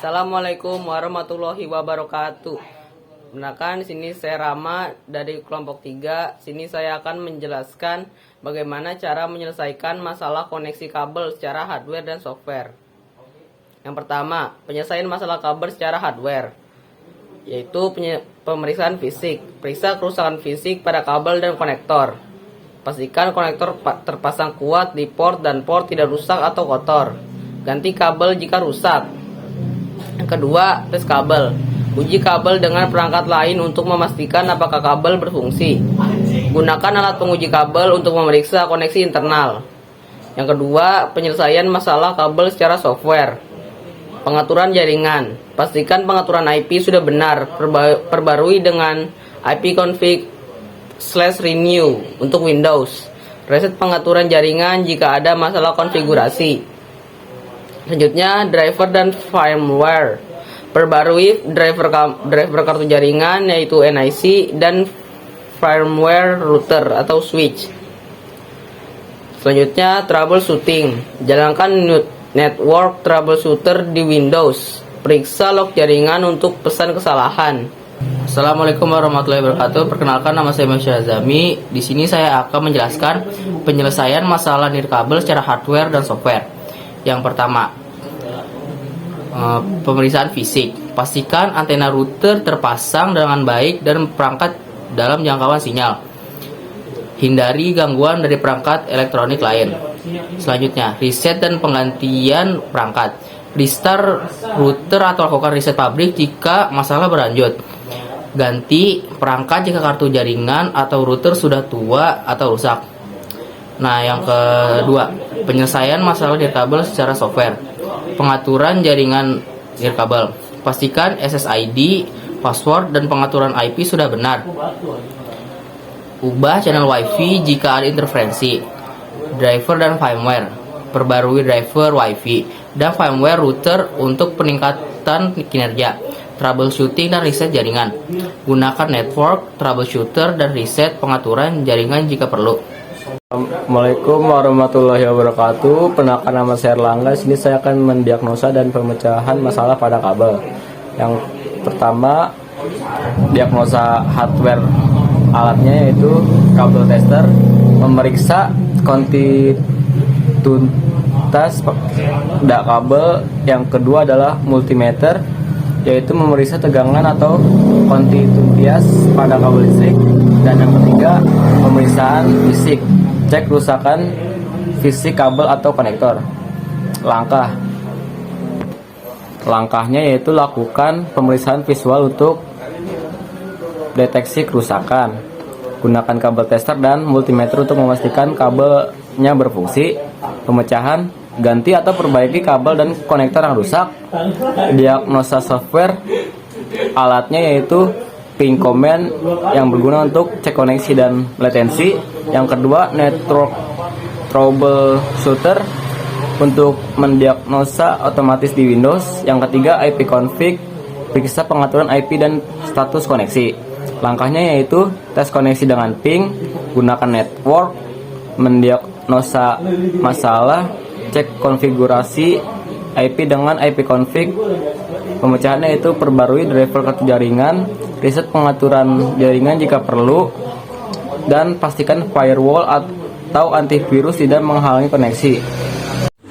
Assalamualaikum warahmatullahi wabarakatuh. Perkenalkan, di sini saya Rama dari kelompok 3. Sini saya akan menjelaskan bagaimana cara menyelesaikan masalah koneksi kabel secara hardware dan software. Yang pertama, penyelesaian masalah kabel secara hardware, yaitu pemeriksaan fisik. Periksa kerusakan fisik pada kabel dan konektor. Pastikan konektor terpasang kuat di port dan port tidak rusak atau kotor. Ganti kabel jika rusak. Yang kedua, tes kabel. Uji kabel dengan perangkat lain untuk memastikan apakah kabel berfungsi. Gunakan alat penguji kabel untuk memeriksa koneksi internal. Yang kedua, penyelesaian masalah kabel secara software. Pengaturan jaringan. Pastikan pengaturan IP sudah benar. Perbarui dengan ipconfig/renew untuk Windows. Reset pengaturan jaringan jika ada masalah konfigurasi. Selanjutnya, driver dan firmware. Perbarui driver kartu jaringan yaitu NIC dan firmware router atau switch. Selanjutnya, troubleshooting. Jalankan network troubleshooter di Windows. Periksa log jaringan untuk pesan kesalahan. Assalamualaikum warahmatullahi wabarakatuh. Perkenalkan, nama saya Masya Azami. Di sini saya akan menjelaskan penyelesaian masalah nirkabel secara hardware dan software. Yang pertama, pemeriksaan fisik. Pastikan antena router terpasang dengan baik dan perangkat dalam jangkauan sinyal. Hindari gangguan dari perangkat elektronik lain. Selanjutnya, reset dan penggantian perangkat. Restart router atau lakukan reset pabrik jika masalah berlanjut. Ganti perangkat jika kartu jaringan atau router sudah tua atau rusak. Nah, yang kedua, penyelesaian masalah nirkabel secara software. Pengaturan jaringan nirkabel. Pastikan SSID, password, dan pengaturan IP sudah benar. Ubah channel WiFi jika ada interferensi. Driver dan firmware. Perbarui driver WiFi dan firmware router untuk peningkatan kinerja. Troubleshooting dan reset jaringan. Gunakan network troubleshooter dan reset pengaturan jaringan jika perlu. Assalamualaikum warahmatullahi wabarakatuh. Perkenalkan, nama saya Erlangga. Sini saya akan mendiagnosa dan pemecahan masalah pada kabel. Yang pertama, diagnosa hardware. Alatnya yaitu kabel tester, memeriksa kontinuitas pada kabel. Yang kedua adalah multimeter, yaitu memeriksa tegangan atau kontinuitas pada kabel listrik. Dan yang ketiga, pemeriksaan fisik. Cek kerusakan fisik kabel atau konektor. Langkahnya yaitu lakukan pemeriksaan visual untuk deteksi kerusakan. Gunakan kabel tester dan multimeter untuk memastikan kabelnya berfungsi. Pemecahan, ganti atau perbaiki kabel dan konektor yang rusak. Diagnosa software. Alatnya yaitu ping command yang berguna untuk cek koneksi dan latensi. Yang kedua, network troubleshooter untuk mendiagnosa otomatis di Windows. Yang ketiga, ipconfig, periksa pengaturan IP dan status koneksi. Langkahnya yaitu tes koneksi dengan ping, gunakan network, mendiagnosa masalah, cek konfigurasi IP dengan ipconfig. Pemecahannya yaitu perbarui driver kartu jaringan, reset pengaturan jaringan jika perlu, dan pastikan firewall atau antivirus tidak menghalangi koneksi.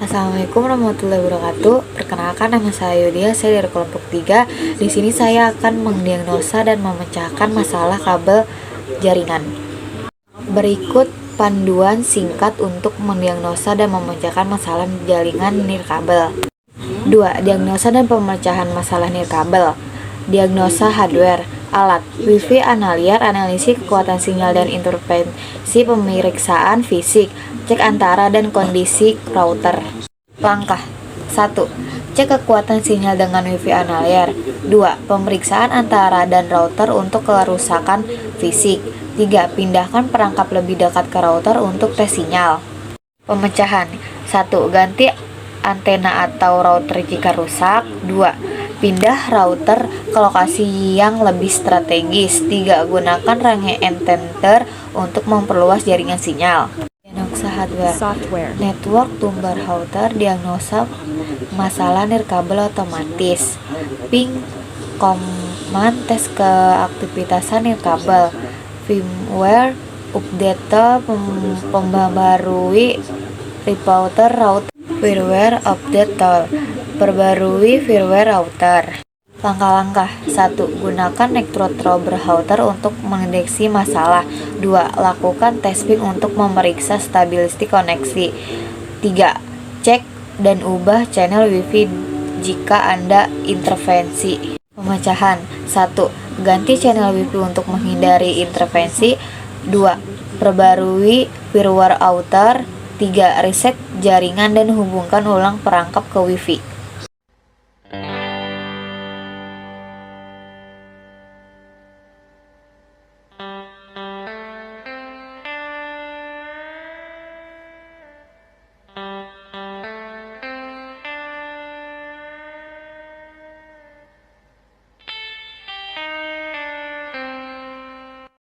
Assalamualaikum warahmatullahi wabarakatuh. Perkenalkan, nama saya Yudia, saya dari kelompok 3. Di sini saya akan mendiagnosa dan memecahkan masalah kabel jaringan. Berikut panduan singkat untuk mendiagnosa dan memecahkan masalah jaringan nirkabel. 2. Diagnosa dan pemecahan masalah nirkabel. Diagnosa hardware. Alat Wi-Fi analiar, analisis kekuatan sinyal dan intervensi. Pemeriksaan fisik, cek antara dan kondisi router. Langkah 1. Cek kekuatan sinyal dengan Wi-Fi analiar. 2. Pemeriksaan antara dan router untuk kerusakan fisik. 3. Pindahkan perangkap lebih dekat ke router untuk tes sinyal. Pemecahan. 1. Ganti antena atau router jika rusak. 2. Pindah router ke lokasi yang lebih strategis. 3. Gunakan range antenna untuk memperluas jaringan sinyal. Diagnosa hardware. Network tumbar router. Diagnosa masalah nirkabel otomatis. Ping command tes keaktivitasan nirkabel. Firmware update pembaharui router firmware update perbarui firmware router. Langkah-langkah: 1. Gunakan NetRouter router untuk mendeteksi masalah. 2. Lakukan tes ping untuk memeriksa stabilitas koneksi. 3. Cek dan ubah channel WiFi jika Anda intervensi. Pemecahan: 1. Ganti channel WiFi untuk menghindari intervensi. 2. Perbarui firmware router. 3. Reset jaringan dan hubungkan ulang perangkap ke WiFi.